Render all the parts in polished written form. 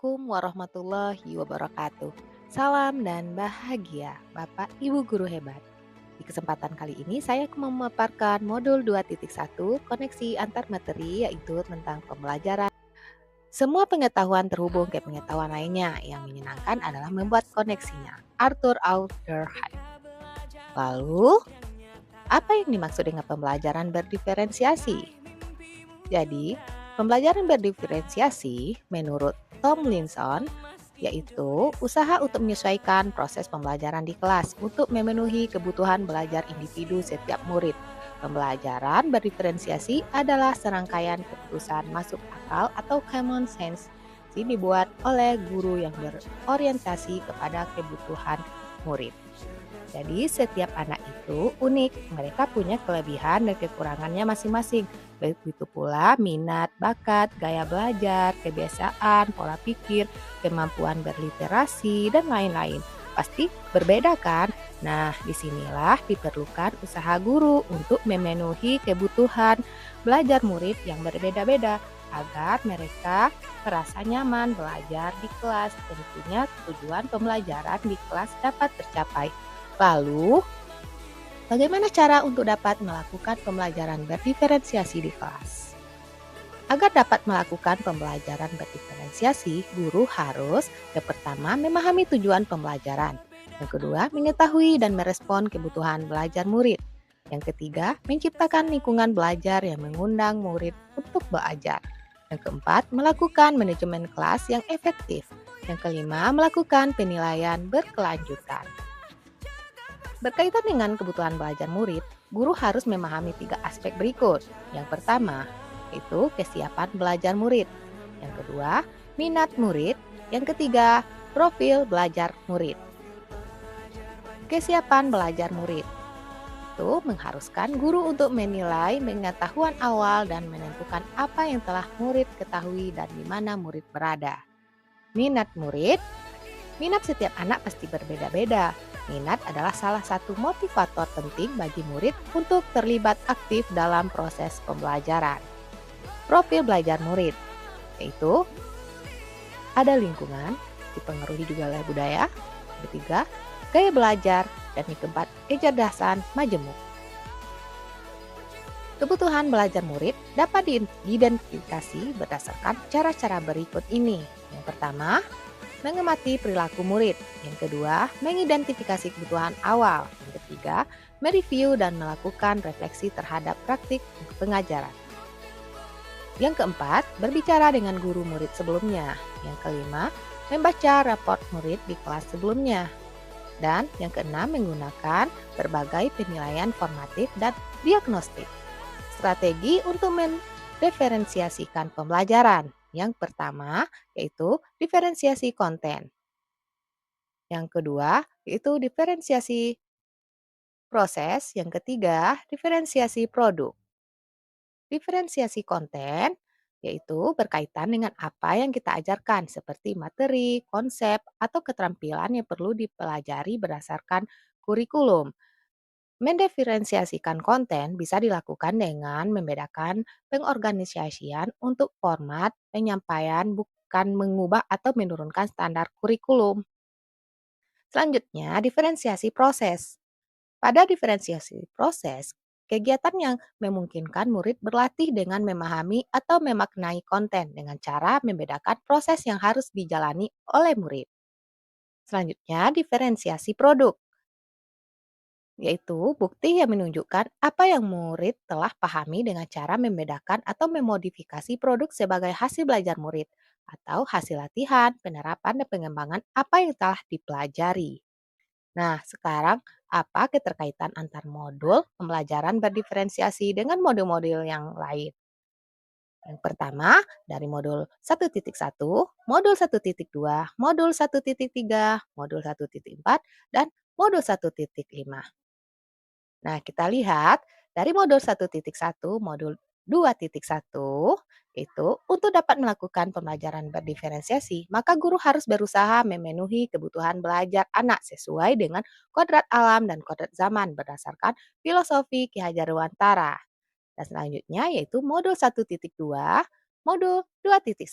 Assalamualaikum warahmatullahi wabarakatuh. Salam dan bahagia Bapak Ibu guru hebat. Di kesempatan kali ini saya akan memaparkan modul 2.1 koneksi antar materi, yaitu tentang pembelajaran. Semua pengetahuan terhubung ke pengetahuan lainnya. Yang menyenangkan adalah membuat koneksinya. Arthur Alderheim. Lalu, apa yang dimaksud dengan pembelajaran berdiferensiasi? Jadi, pembelajaran berdiferensiasi menurut Tomlinson yaitu usaha untuk menyesuaikan proses pembelajaran di kelas untuk memenuhi kebutuhan belajar individu setiap murid. Pembelajaran berdiferensiasi adalah serangkaian keputusan masuk akal atau common sense yang dibuat oleh guru yang berorientasi kepada kebutuhan murid. Jadi setiap anak itu unik, mereka punya kelebihan dan kekurangannya masing-masing. Begitu pula minat, bakat, gaya belajar, kebiasaan, pola pikir, kemampuan berliterasi, dan lain-lain. Pasti berbeda kan? Nah, disinilah diperlukan usaha guru untuk memenuhi kebutuhan belajar murid yang berbeda-beda agar mereka merasa nyaman belajar di kelas. Tentunya tujuan pembelajaran di kelas dapat tercapai. Lalu, bagaimana cara untuk dapat melakukan pembelajaran berdiferensiasi di kelas? Agar dapat melakukan pembelajaran berdiferensiasi, guru harus yang pertama memahami tujuan pembelajaran. Yang kedua, mengetahui dan merespon kebutuhan belajar murid. Yang ketiga, menciptakan lingkungan belajar yang mengundang murid untuk belajar. Yang keempat, melakukan manajemen kelas yang efektif. Yang kelima, melakukan penilaian berkelanjutan. Berkaitan dengan kebutuhan belajar murid, guru harus memahami 3 aspek berikut. Yang pertama, yaitu kesiapan belajar murid. Yang kedua, minat murid. Yang ketiga, profil belajar murid. Kesiapan belajar murid itu mengharuskan guru untuk menilai pengetahuan awal dan menentukan apa yang telah murid ketahui dan di mana murid berada. Minat murid. Minat setiap anak pasti berbeda-beda. Minat adalah salah satu motivator penting bagi murid untuk terlibat aktif dalam proses pembelajaran. Profil belajar murid, yaitu ada lingkungan, dipengaruhi juga oleh budaya. Ketiga, gaya belajar. Dan yang keempat, kecerdasan majemuk. Kebutuhan belajar murid dapat diidentifikasi berdasarkan cara-cara berikut ini. Yang pertama, mengamati perilaku murid. Yang kedua, mengidentifikasi kebutuhan awal. Yang ketiga, mereview dan melakukan refleksi terhadap praktik pengajaran. Yang keempat, berbicara dengan guru murid sebelumnya. Yang kelima, membaca raport murid di kelas sebelumnya. Dan yang keenam, menggunakan berbagai penilaian formatif dan diagnostik. Strategi untuk mendiferensiasikan pembelajaran. Yang pertama, yaitu diferensiasi konten. Yang kedua, yaitu diferensiasi proses. Yang ketiga, diferensiasi produk. Diferensiasi konten yaitu berkaitan dengan apa yang kita ajarkan seperti materi, konsep, atau keterampilan yang perlu dipelajari berdasarkan kurikulum. Mendiferensiasikan konten bisa dilakukan dengan membedakan pengorganisasian untuk format penyampaian, bukan mengubah atau menurunkan standar kurikulum. Selanjutnya, diferensiasi proses. Pada diferensiasi proses, kegiatan yang memungkinkan murid berlatih dengan memahami atau memaknai konten dengan cara membedakan proses yang harus dijalani oleh murid. Selanjutnya, diferensiasi produk, yaitu bukti yang menunjukkan apa yang murid telah pahami dengan cara membedakan atau memodifikasi produk sebagai hasil belajar murid atau hasil latihan, penerapan, dan pengembangan apa yang telah dipelajari. Nah, sekarang apa keterkaitan antar modul pembelajaran berdiferensiasi dengan modul-modul yang lain? Yang pertama, dari modul 1.1, modul 1.2, modul 1.3, modul 1.4, dan modul 1.5. Nah, kita lihat dari modul 1.1, modul 2.1 itu untuk dapat melakukan pembelajaran berdiferensiasi, maka guru harus berusaha memenuhi kebutuhan belajar anak sesuai dengan kodrat alam dan kodrat zaman berdasarkan filosofi Ki Hajar Dewantara. Dan selanjutnya yaitu modul 1.2, modul 2.1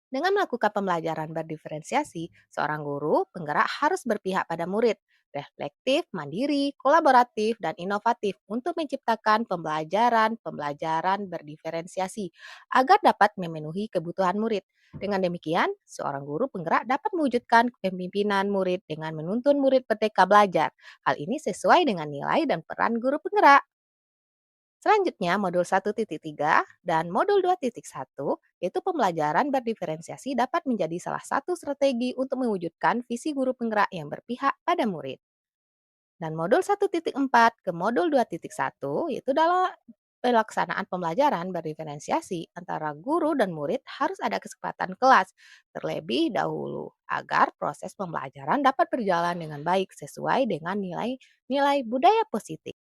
Dengan melakukan pembelajaran berdiferensiasi, seorang guru penggerak harus berpihak pada murid, reflektif, mandiri, kolaboratif, dan inovatif untuk menciptakan pembelajaran berdiferensiasi agar dapat memenuhi kebutuhan murid. Dengan demikian, seorang guru penggerak dapat mewujudkan kepemimpinan murid dengan menuntun murid merdeka belajar. Hal ini sesuai dengan nilai dan peran guru penggerak. Selanjutnya, modul 1.3 dan modul 2.1 yaitu pembelajaran berdiferensiasi dapat menjadi salah satu strategi untuk mewujudkan visi guru penggerak yang berpihak pada murid. Dan modul 1.4 ke modul 2.1 yaitu dalam pelaksanaan pembelajaran berdiferensiasi antara guru dan murid harus ada kesepakatan kelas terlebih dahulu agar proses pembelajaran dapat berjalan dengan baik sesuai dengan nilai-nilai budaya positif.